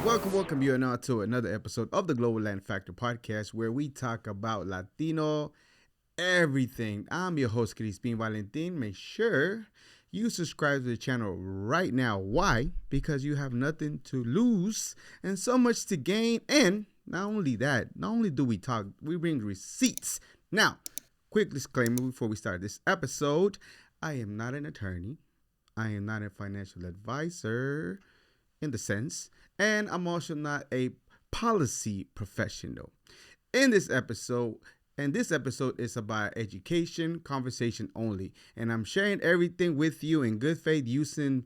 welcome you now to another episode of the Global Land Factor podcast where we talk about Latino everything. I'm your host, Crispin, Valentin. Make sure you subscribe to the channel right now. Why? Because you have nothing to lose and so much to gain. And not only that, not only do we talk, we bring receipts. Now, quick disclaimer before we start this episode. I am not an attorney. I am not a financial advisor in the sense, and I'm also not a policy professional. In this episode, is about education, conversation only, and I'm sharing everything with you in good faith using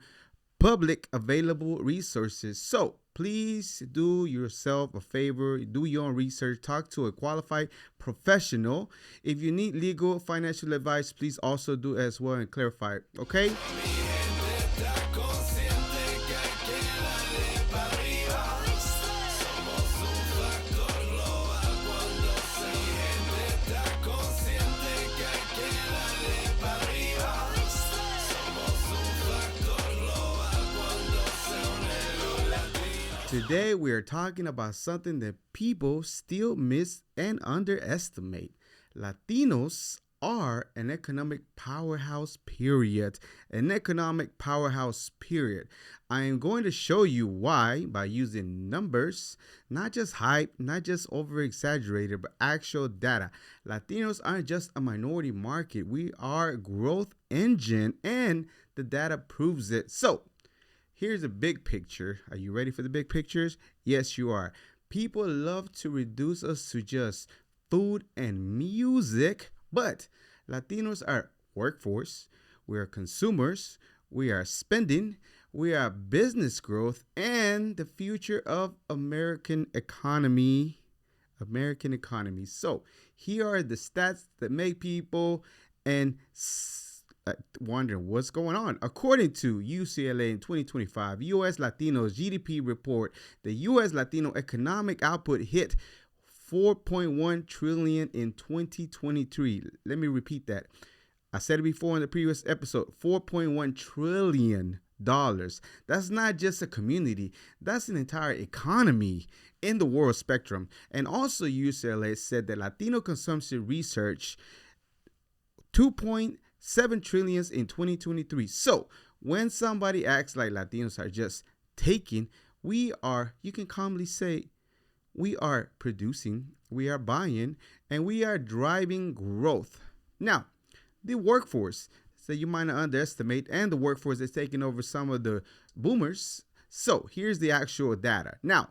public available resources. So please do yourself a favor, do your own research, talk to a qualified professional. If you need legal, financial advice, please also do as well and clarify, okay? Today, we are talking about something that people still miss and underestimate. Latinos are an economic powerhouse, period. An economic powerhouse, period. I am going to show you why by using numbers, not just hype, not just over-exaggerated, but actual data. Latinos aren't just a minority market. We are a growth engine, and the data proves it. So, here's a big picture. Are you ready for the big pictures? Yes, you are. People love to reduce us to just food and music, but Latinos are workforce, we are consumers, we are spending, we are business growth, and the future of American economy. So here are the stats that make people and wondering what's going on. According to UCLA in 2025, U.S. Latinos GDP report, the U.S. Latino economic output hit $4.1 trillion in 2023. Let me repeat that. I said it before in the previous episode, $4.1 trillion. That's not just a community. That's an entire economy in the world spectrum. And also UCLA said that Latino consumption research 2.7 trillion in 2023. So when somebody acts like Latinos are just taking, you can calmly say, we are producing, we are buying, and we are driving growth. Now, the workforce, so you might not underestimate, and the workforce is taking over some of the boomers. So here's the actual data. Now,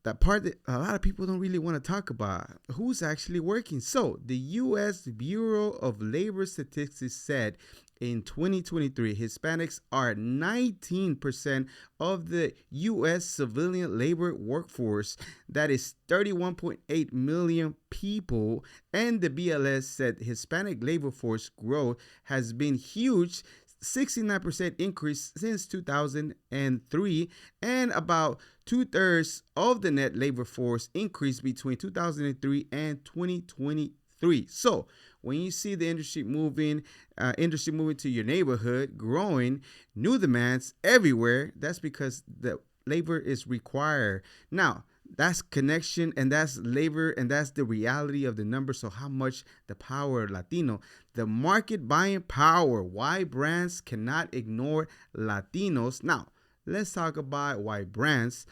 that part that a lot of people don't really want to talk about, who's actually working. So the U.S. Bureau of Labor Statistics said in 2023, Hispanics are 19% of the U.S. civilian labor workforce. That is 31.8 million people. And the BLS said Hispanic labor force growth has been huge, 69% increase since 2003, and about 2/3 of the net labor force increase between 2003 and 2023. So when you see the industry moving to your neighborhood, growing, new demands everywhere, that's because the labor is required. Now, that's connection, and that's labor, and that's the reality of the numbers. So how much the power of Latino, the market buying power, why brands cannot ignore Latinos. Now, let's talk about why brands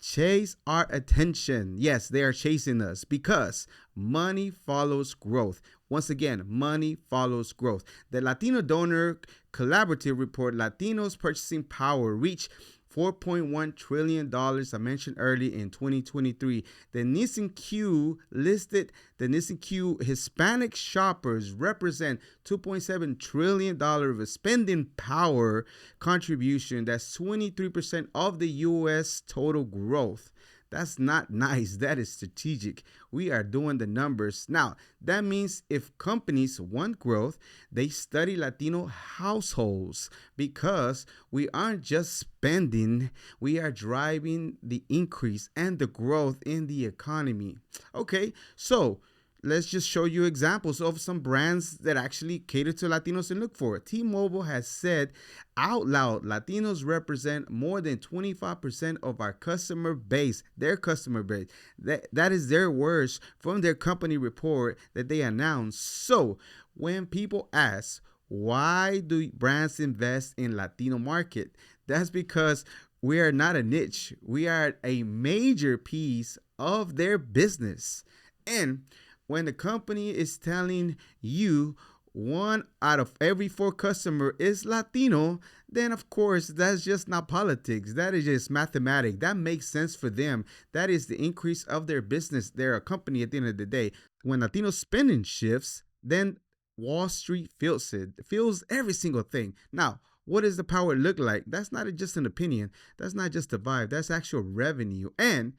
chase our attention. Yes, they are chasing us because money follows growth. Once again, money follows growth. The Latino Donor Collaborative report, Latinos purchasing power, reached $4.1 trillion, I mentioned early in 2023. The NielsenIQ listed the NielsenIQ Hispanic shoppers represent $2.7 trillion of spending power contribution. That's 23% of the U.S. total growth. That's not nice. That is strategic. We are doing the numbers. Now, that means if companies want growth, they study Latino households because we aren't just spending, we are driving the increase and the growth in the economy. Okay, so let's just show you examples of some brands that actually cater to Latinos and look for it. T-Mobile has said out loud, Latinos represent more than 25% of our customer base, their customer base. That is their words from their company report that they announced. So when people ask, why do brands invest in Latino market? That's because we are not a niche. We are a major piece of their business. And when the company is telling you 1 out of every 4 customer is Latino, then of course that's just not politics. That is just mathematics. That makes sense for them. That is the increase of their business. They're a company at the end of the day. When Latino spending shifts, then Wall Street feels it. Feels every single thing. Now, what does the power look like? That's not just an opinion. That's not just a vibe. That's actual revenue. And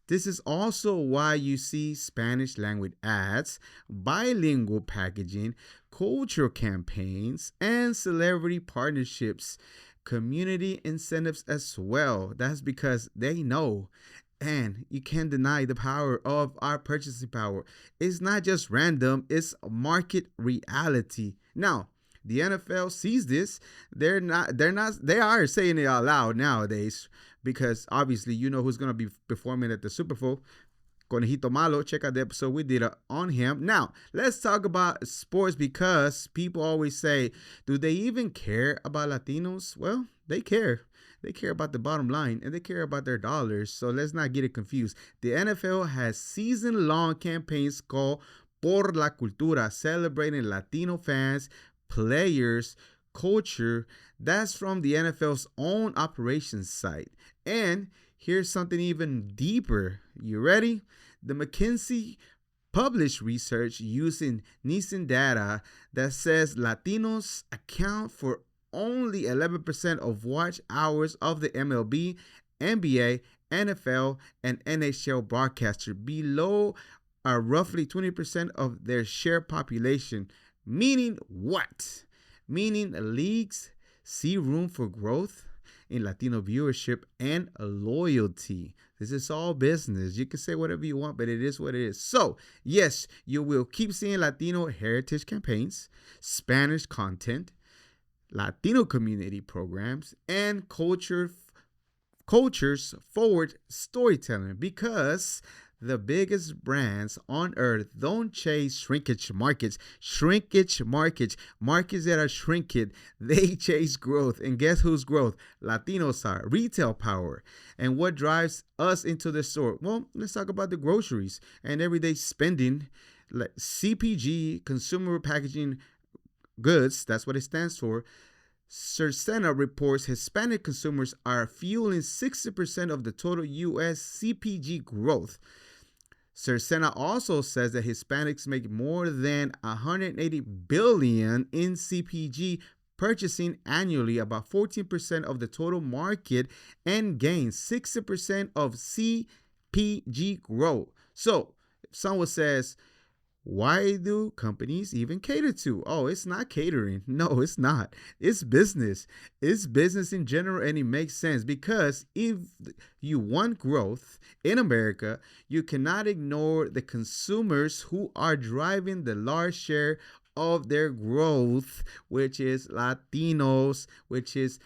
this is also why you see Spanish language ads, bilingual packaging, cultural campaigns, and celebrity partnerships, community incentives as well. That's because they know. And you can't deny the power of our purchasing power. It's not just random, it's market reality. Now, the NFL sees this. They are saying it out loud nowadays because obviously you know who's going to be performing at the Super Bowl. Conejito Malo, check out the episode we did on him. Now, let's talk about sports because people always say, do they even care about Latinos? Well, they care. They care about the bottom line and they care about their dollars. So let's not get it confused. The NFL has season-long campaigns called Por la Cultura, celebrating Latino fans, players, culture. That's from the NFL's own operations site. And here's something even deeper. You ready? The McKinsey published research using Nielsen data that says Latinos account for only 11% of watch hours of the MLB, NBA, NFL, and NHL broadcaster, below roughly 20% of their share population. Meaning what? Meaning leagues see room for growth in Latino viewership and loyalty. This is all business. You can say whatever you want, but it is what it is. So, yes, you will keep seeing Latino heritage campaigns, Spanish content, Latino community programs, and cultures forward storytelling because the biggest brands on earth don't chase shrinkage markets that are shrinking. They chase growth. And guess whose growth? Latinos are. Retail power. And what drives us into the store? Well, let's talk about the groceries and everyday spending. Like CPG, consumer packaging goods, that's what it stands for. Circana reports Hispanic consumers are fueling 60% of the total U.S. CPG growth. Circana also says that Hispanics make more than $180 billion in CPG purchasing annually, about 14% of the total market, and gain 60% of CPG growth. So, if someone says, why do companies even cater to? Oh, it's not catering. No, it's not. It's business. It's business in general, and it makes sense because if you want growth in America, you cannot ignore the consumers who are driving the large share of their growth, which is Latinos, which is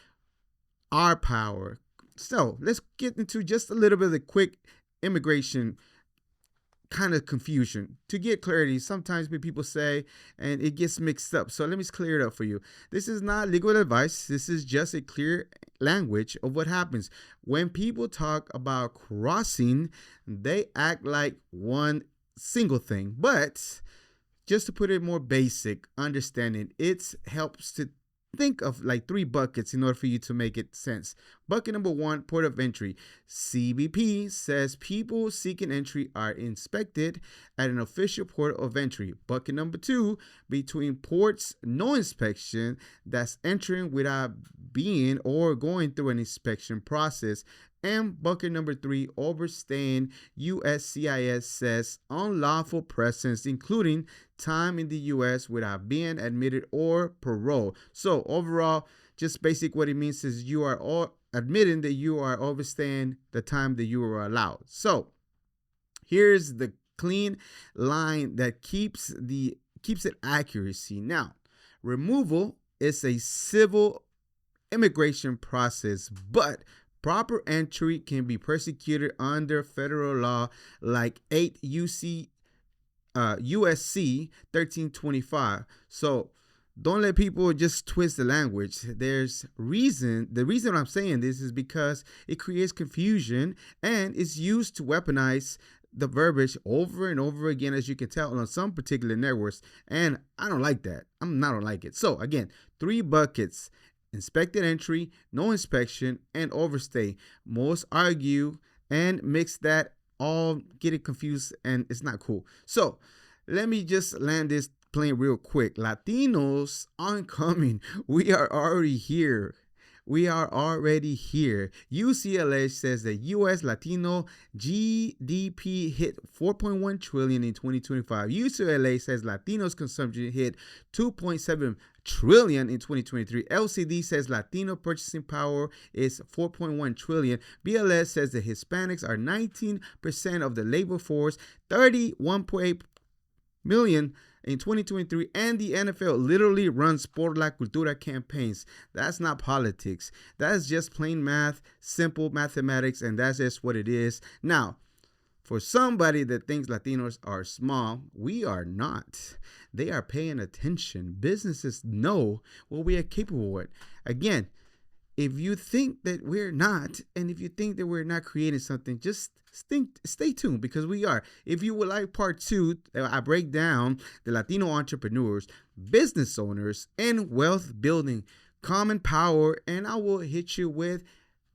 our power. So let's get into just a little bit of the quick immigration kind of confusion. To get clarity, sometimes people say, and it gets mixed up. So let me clear it up for you. This is not legal advice. This is just a clear language of what happens. When people talk about crossing, they act like one single thing. But just to put it more basic understanding, it helps to think of like 3 buckets in order for you to make it sense. Bucket number 1, port of entry. CBP says people seeking entry are inspected at an official port of entry. Bucket number 2, between ports, no inspection, that's entering without being or going through an inspection process. And bucket number 3, overstaying. USCIS says unlawful presence, including time in the U.S. without being admitted or parole. So overall, just basic what it means is you are all admitting that you are overstaying the time that you were allowed. So here's the clean line that keeps it accuracy. Now, removal is a civil immigration process, but proper entry can be persecuted under federal law like 8 USC 1325. So don't let people just twist the language. The reason I'm saying this is because it creates confusion and is used to weaponize the verbiage over and over again, as you can tell on some particular networks. And I don't like that. I don't like it. So again, 3 buckets: inspected entry, no inspection, and overstay. Most argue and mix that, all get it confused, and it's not cool. So let me just land this plane real quick. Latinos aren't coming. We are already here. UCLA says that U.S. Latino GDP hit 4.1 trillion in 2025. UCLA says Latinos consumption hit 2.7 trillion in 2023. LCD says Latino purchasing power is 4.1 trillion. BLS says that Hispanics are 19% of the labor force, 31.8 million in 2023, and the NFL literally runs Por la Cultura campaigns. That's not politics. That's just plain math, simple mathematics, and that's just what it is. Now, for somebody that thinks Latinos are small, we are not. They are paying attention. Businesses know what we are capable of. Again, if you think that we're not, and if you think that we're not creating something, just stay tuned, because we are. If you would like part 2, I break down the Latino entrepreneurs, business owners, and wealth building, common power, and I will hit you with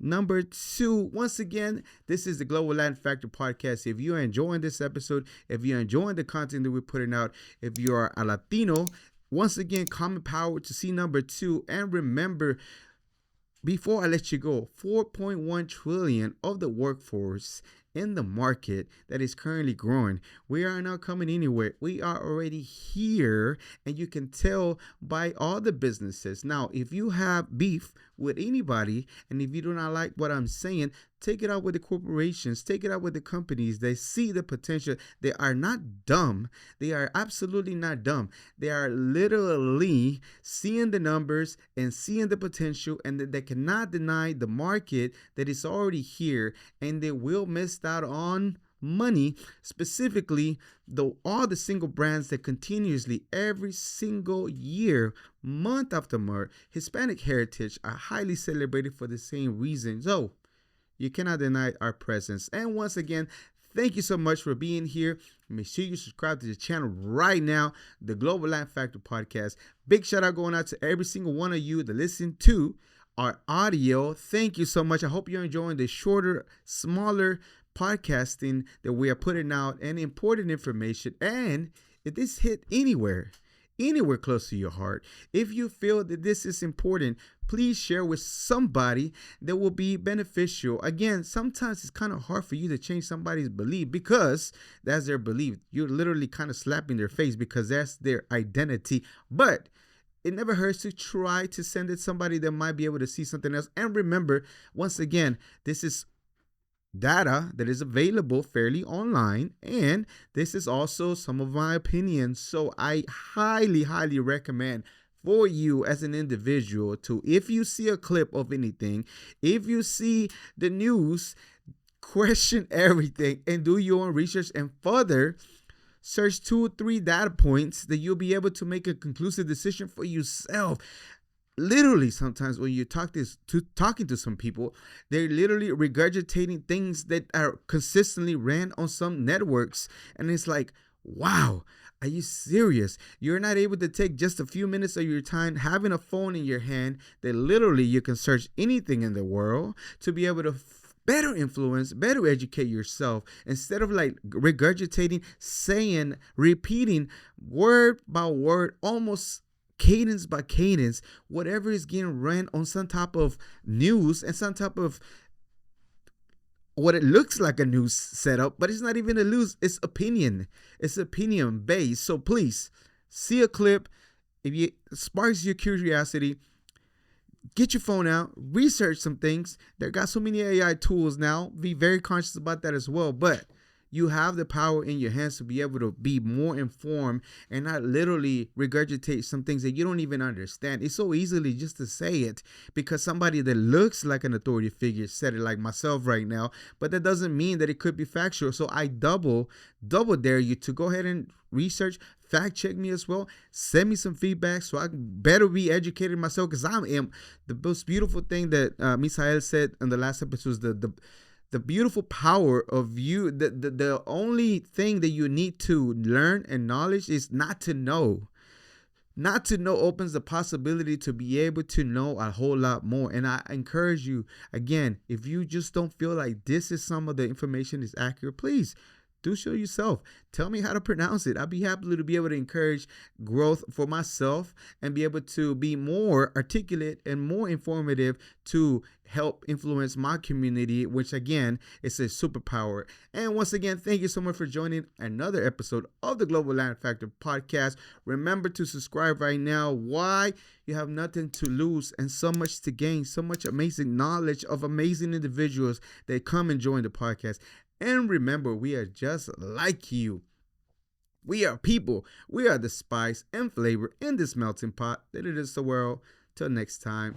number 2. Once again, this is the Global Latin Factor podcast. If you are enjoying this episode, if you're enjoying the content that we're putting out, if you are a Latino, once again, common power to see number 2. And remember, before I let you go, 4.1 trillion of the workforce in the market that is currently growing. We are not coming anywhere. We are already here, and you can tell by all the businesses. Now, if you have beef with anybody, and if you do not like what I'm saying, take it out with the corporations, take it out with the companies. They see the potential. They are not dumb. They are absolutely not dumb. They are literally seeing the numbers and seeing the potential, and that they cannot deny the market that is already here, and they will miss out on money, specifically all the single brands that continuously every single year, month after month, Hispanic heritage are highly celebrated for the same reason. So you cannot deny our presence. And once again, thank you so much for being here. Make sure you subscribe to the channel right now, the Global Latin Factor podcast. Big shout out going out to every single one of you that listen to our audio. Thank you so much. I hope you're enjoying the shorter, smaller podcasting that we are putting out, and important information. And if this hit anywhere close to your heart, if you feel that this is important, please share with somebody that will be beneficial. Again, sometimes it's kind of hard for you to change somebody's belief, because that's their belief. You're literally kind of slapping their face, because that's their identity. But it never hurts to try to send it to somebody that might be able to see something else. And remember, once again, this is data that is available fairly online, and this is also some of my opinions. So I highly recommend for you as an individual to, if you see a clip of anything, if you see the news, question everything and do your own research, and further search 2 or 3 data points that you'll be able to make a conclusive decision for yourself. Literally, sometimes when you're talking to some people, they're literally regurgitating things that are consistently ran on some networks. And it's like, wow, are you serious? You're not able to take just a few minutes of your time having a phone in your hand that literally you can search anything in the world to be able to better influence, better educate yourself, instead of like regurgitating, saying, repeating word by word, almost cadence by cadence, whatever is getting ran on some type of news and some type of what it looks like a news setup, but it's not even a news, it's opinion. It's opinion based. So please see a clip. If it sparks your curiosity, get your phone out, research some things. They got so many AI tools now. Be very conscious about that as well. But You have the power in your hands to be able to be more informed and not literally regurgitate some things that you don't even understand. It's so easily just to say it because somebody that looks like an authority figure said it, like myself right now, but that doesn't mean that it could be factual. So I double dare you to go ahead and research, fact check me as well. Send me some feedback so I can better be educated myself, because I am the most beautiful thing that Misael said in the last episode was the beautiful power of you. The only thing that you need to learn and knowledge is not to know. Not to know opens the possibility to be able to know a whole lot more. And I encourage you, again, if you just don't feel like this is some of the information is accurate, please do show yourself. Tell me how to pronounce it. I'd be happy to be able to encourage growth for myself and be able to be more articulate and more informative to help influence my community, which again is a superpower. And once again, thank you so much for joining another episode of the Global Land Factor podcast. Remember to subscribe right now. Why? You have nothing to lose and so much to gain, so much amazing knowledge of amazing individuals that come and join the podcast. And remember, we are just like you. We are people. We are the spice and flavor in this melting pot that it is the world. Till next time.